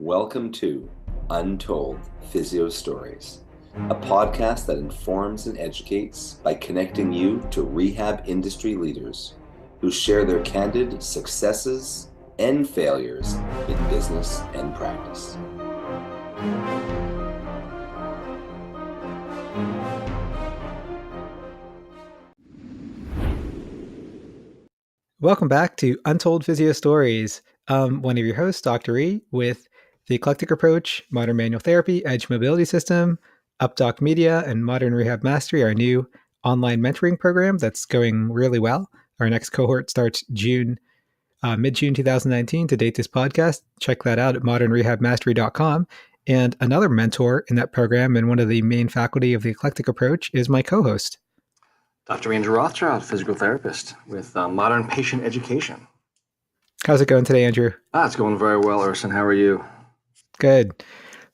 Welcome to Untold Physio Stories, a podcast that informs and educates by connecting you to rehab industry leaders who share their candid successes and failures in business and practice. Welcome back to Untold Physio Stories. One of your hosts, Dr. E, with the Eclectic Approach, Modern Manual Therapy, Edge Mobility System, UpDoc Media, and Modern Rehab Mastery, our new online mentoring program that's going really well. Our next cohort starts mid-June 2019 to date this podcast. Check that out at modernrehabmastery.com. And another mentor in that program and one of the main faculty of the Eclectic Approach is my co-host. Dr. Andrew Rothschild, physical therapist with Modern Patient Education. How's it going today, Andrew? It's going very well, Erson. How are you? Good.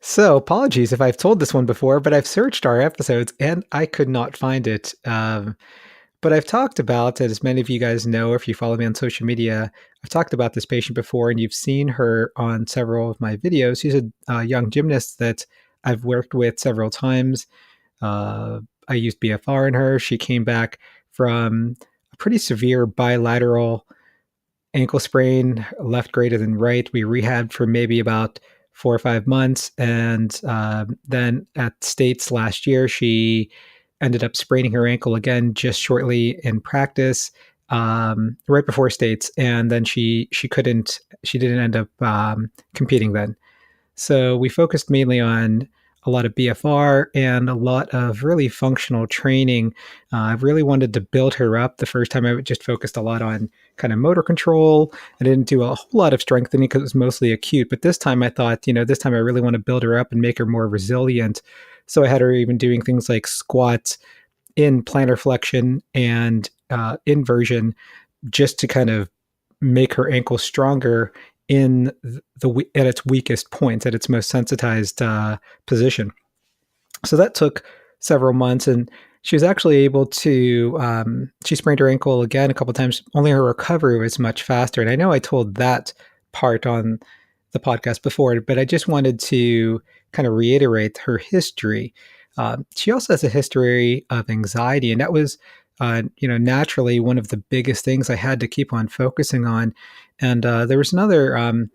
So apologies if I've told this one before, but I've searched our episodes and I could not find it. But I've talked about, as many of you guys know, if you follow me on social media, I've talked about this patient before and you've seen her on several of my videos. She's a young gymnast that I've worked with several times. I used BFR in her. She came back from a pretty severe bilateral ankle sprain, left greater than right. We rehabbed for maybe about 4 or 5 months. And then at States last year, she ended up spraining her ankle again just shortly in practice, right before States. And then she didn't end up competing then. So we focused mainly on a lot of BFR and a lot of really functional training. I really wanted to build her up. The first time I just focused a lot on kind of motor control. I didn't do a whole lot of strengthening because it was mostly acute. But this time I thought, this time I really want to build her up and make her more resilient. So I had her even doing things like squats in plantar flexion and inversion just to kind of make her ankle stronger in at its weakest points, at its most sensitized position. So that took several months, and she was actually able to, she sprained her ankle again a couple of times, only her recovery was much faster. And I know I told that part on the podcast before, but I just wanted to kind of reiterate her history. She also has a history of anxiety, and that was naturally one of the biggest things I had to keep on focusing on. And there was another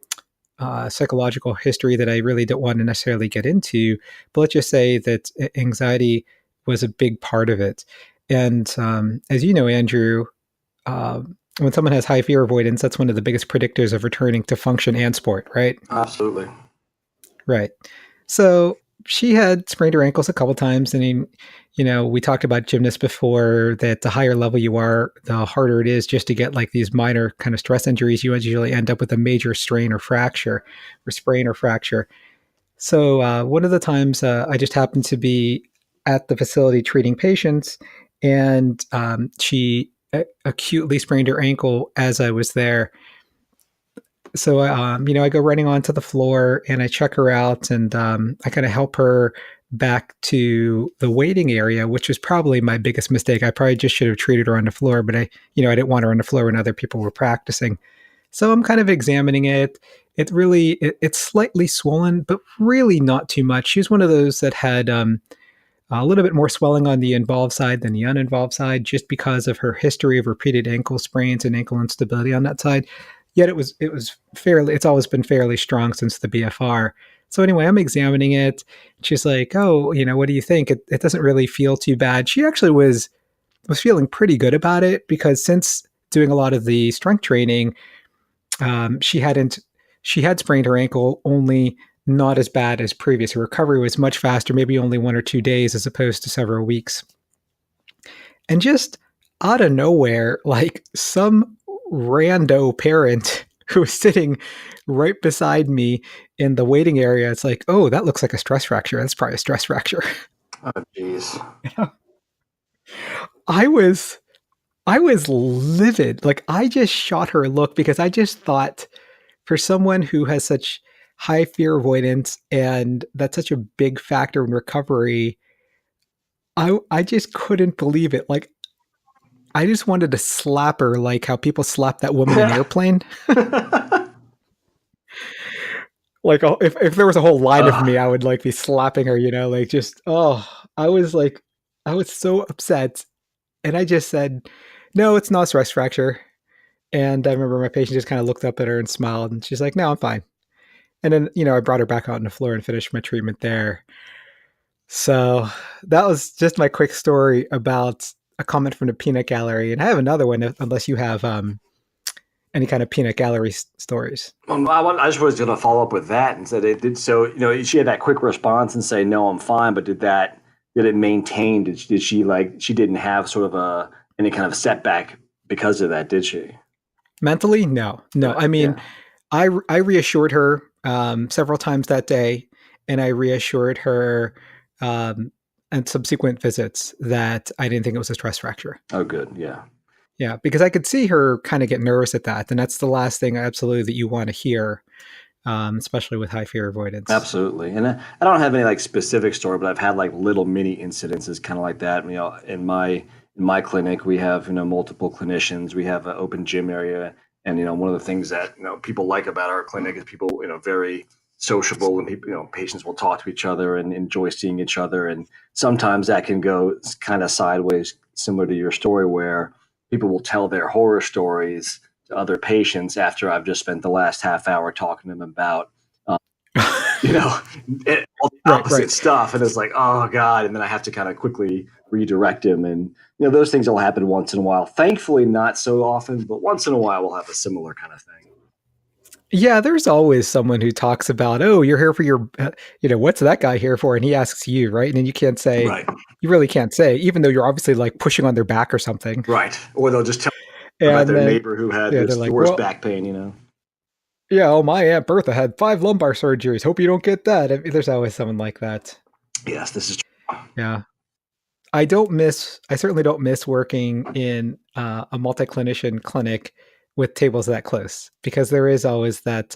psychological history that I really don't want to necessarily get into, but let's just say that anxiety was a big part of it. And as you know, Andrew, when someone has high fear avoidance, that's one of the biggest predictors of returning to function and sport, right? Absolutely. Right. So she had sprained her ankles a couple times. And, we talked about gymnasts before that the higher level you are, the harder it is just to get like these minor kind of stress injuries. You usually end up with a major strain or fracture or sprain or fracture. So one of the times I just happened to be at the facility treating patients, and she acutely sprained her ankle as I was there. So, I go running onto the floor and I check her out, and I kind of help her back to the waiting area, which was probably my biggest mistake. I probably just should have treated her on the floor, but I didn't want her on the floor when other people were practicing. So I'm kind of examining it. It's slightly swollen, but really not too much. She's one of those that had a little bit more swelling on the involved side than the uninvolved side, just because of her history of repeated ankle sprains and ankle instability on that side. Yet it's always been fairly strong since the BFR. So anyway, I'm examining it. She's like, oh, what do you think? It doesn't really feel too bad. She actually was feeling pretty good about it, because since doing a lot of the strength training, she had sprained her ankle, only not as bad as previous. Her recovery was much faster, maybe only 1 or 2 days as opposed to several weeks. And just out of nowhere, like some rando parent who was sitting right beside me in the waiting area, it's like, oh, that looks like a stress fracture. That's probably a stress fracture. Oh, jeez. I was livid. Like, I just shot her a look, because I just thought, for someone who has such high fear avoidance and that's such a big factor in recovery, I just couldn't believe it. Like, I just wanted to slap her like how people slap that woman in an airplane. Like if there was a whole line of Ugh. me, I would like be slapping her, like just, I was so upset. And I just said, no, it's not stress fracture. And I remember my patient just kind of looked up at her and smiled, and she's like, no, I'm fine. And then, I brought her back out on the floor and finished my treatment there. So that was just my quick story about a comment from the peanut gallery. And I have another one, unless you have any kind of peanut gallery stories. I just was going to follow up with that and said it did. So, she had that quick response and say, no, I'm fine. But did it maintain? Did she she didn't have sort of any kind of setback because of that, did she? Mentally? No. I mean, Yeah. I reassured her several times that day, and I reassured her and subsequent visits that I didn't think it was a stress fracture. Oh, good. Yeah. Yeah, because I could see her kind of get nervous at that, and that's the last thing absolutely that you want to hear, especially with high fear avoidance. Absolutely. And I don't have any specific story, but I've had little mini incidences kind of like that. In my clinic, we have multiple clinicians. We have an open gym area, and one of the things that people like about our clinic is people very sociable, and people patients will talk to each other and enjoy seeing each other. And sometimes that can go kind of sideways, similar to your story, where people will tell their horror stories to other patients after I've just spent the last half hour talking to them about all the opposite stuff, and it's like, oh God, and then I have to kind of quickly redirect him, and those things will happen once in a while. Thankfully, not so often, but once in a while we'll have a similar kind of thing. Yeah, there's always someone who talks about, oh, you're here for your, what's that guy here for? And he asks you, right? And then you can't say, right. You really can't say, even though you're obviously pushing on their back or something. Right. Or they'll just tell about their neighbor who had this worst back pain, Yeah, oh, my Aunt Bertha had 5 lumbar surgeries. Hope you don't get that. I mean, there's always someone like that. Yes, this is true. Yeah. I certainly don't miss working in a multi-clinician clinic with tables that close, because there is always that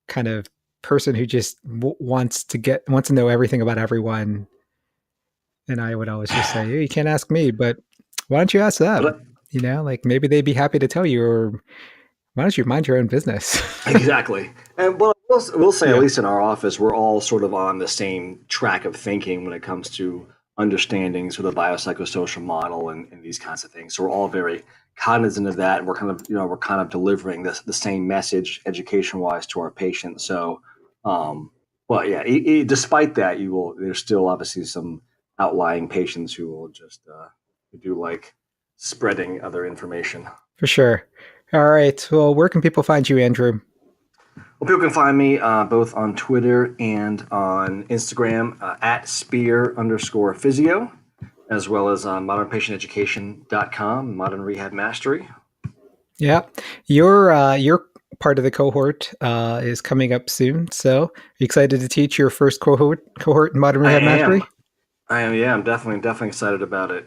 kind of person who just wants to know everything about everyone. And I would always just say, hey, you can't ask me, but why don't you ask them? Maybe they'd be happy to tell you, or why don't you mind your own business? Exactly. And we'll say, at least in our office, we're all sort of on the same track of thinking when it comes to understanding sort of the biopsychosocial model and these kinds of things. So we're all very cognizant of that, and we're kind of delivering the same message education wise to our patients. So, well, yeah. Despite that, there's still obviously some outlying patients who will just who do like spreading other information. For sure. All right. Well, where can people find you, Andrew? Well, people can find me both on Twitter and on Instagram at spear_physio, as well as on modernpatienteducation.com, Modern Rehab Mastery. Yeah. Your part of the cohort is coming up soon. So are you excited to teach your first cohort in Modern Rehab Mastery? I am. Yeah, I'm definitely excited about it.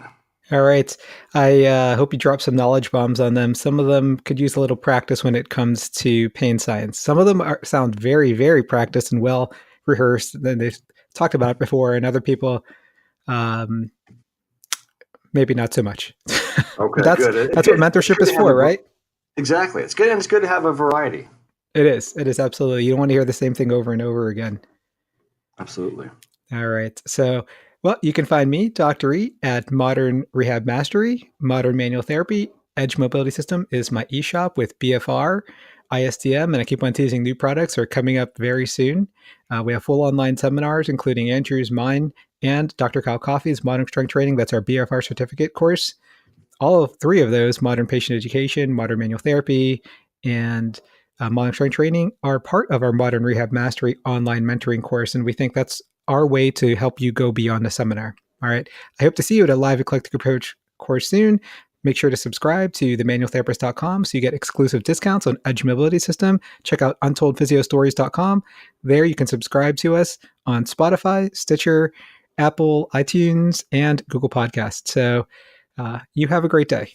All right. I hope you drop some knowledge bombs on them. Some of them could use a little practice when it comes to pain science. Some of them sound very, very practiced and well rehearsed. Then they've talked about it before, and other people, maybe not so much. Okay, good. That's what mentorship is for, right? Exactly. It's good, and it's good to have a variety. It is. It is, absolutely. You don't want to hear the same thing over and over again. Absolutely. All right. So, well, you can find me, Dr. E, at Modern Rehab Mastery. Modern Manual Therapy Edge Mobility System is my eShop with BFR, ISDM, and I keep on teasing new products are coming up very soon. We have full online seminars, including Andrew's, mine, and Dr. Kyle Coffey's Modern Strength Training. That's our BFR certificate course. All 3 of those, Modern Patient Education, Modern Manual Therapy, and Modern Strength Training, are part of our Modern Rehab Mastery online mentoring course, and we think that's our way to help you go beyond the seminar. All right. I hope to see you at a live eclectic approach course soon. Make sure to subscribe to themanualtherapist.com so you get exclusive discounts on Edge Mobility System. Check out untoldphysiostories.com. There you can subscribe to us on Spotify, Stitcher, Apple, iTunes, and Google Podcasts. So you have a great day.